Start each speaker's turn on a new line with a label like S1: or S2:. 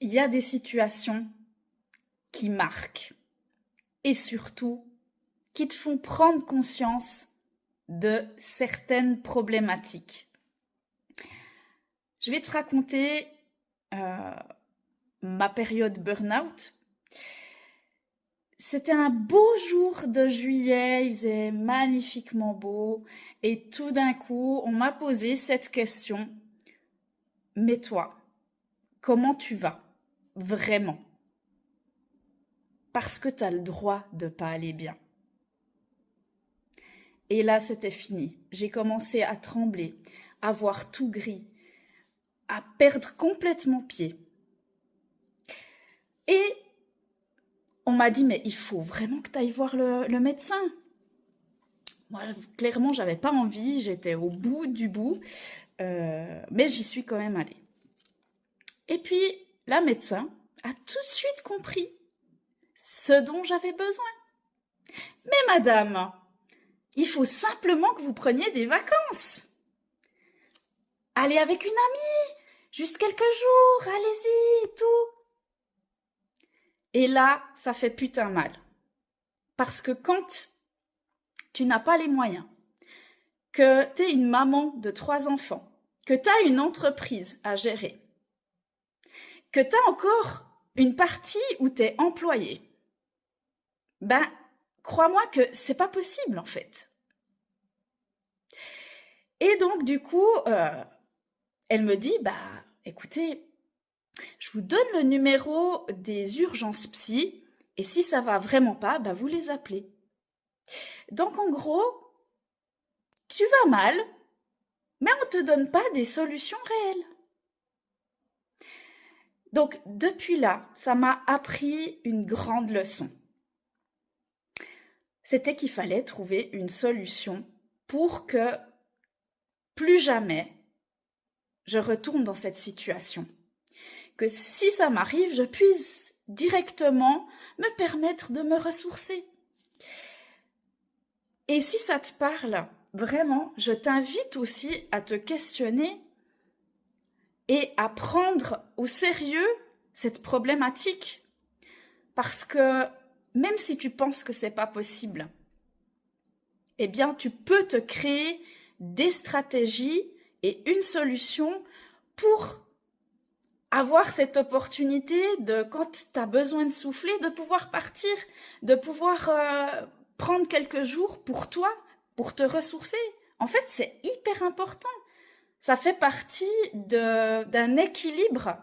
S1: il y a des situations qui marquent et surtout qui te font prendre conscience de certaines problématiques. Je vais te raconter ma période burn-out. C'était un beau jour de juillet, il faisait magnifiquement beau et tout d'un coup, on m'a posé cette question. Mais toi, comment tu vas? Vraiment? Parce que tu as le droit de pas aller bien. Et là, c'était fini. J'ai commencé à trembler, à voir tout gris, à perdre complètement pied. Et on m'a dit, mais il faut vraiment que tu ailles voir le médecin. Moi, clairement, j'avais pas envie, j'étais au bout du bout, mais j'y suis quand même allée. Et puis, la médecin a tout de suite compris ce dont j'avais besoin. Mais madame, il faut simplement que vous preniez des vacances. Allez avec une amie, juste quelques jours, allez-y, tout. Et là, ça fait putain mal. Parce que quand tu n'as pas les moyens, que tu es une maman de 3 enfants, que tu as une entreprise à gérer, que tu as encore une partie où tu es employé, ben, crois-moi que c'est pas possible en fait. Et donc, du coup, elle me dit, bah, écoutez, je vous donne le numéro des urgences psy, et si ça va vraiment pas, bah, vous les appelez. Donc, en gros, tu vas mal, mais on te donne pas des solutions réelles. Donc, depuis là, ça m'a appris une grande leçon. C'était qu'il fallait trouver une solution pour que plus jamais je retourne dans cette situation. Que si ça m'arrive, je puisse directement me permettre de me ressourcer. Et si ça te parle, vraiment, je t'invite aussi à te questionner et à prendre au sérieux cette problématique. Parce que même si tu penses que c'est pas possible, eh bien, tu peux te créer des stratégies et une solution pour avoir cette opportunité de, quand tu as besoin de souffler, de pouvoir partir, de pouvoir prendre quelques jours pour toi, pour te ressourcer. En fait, c'est hyper important. Ça fait partie d'un équilibre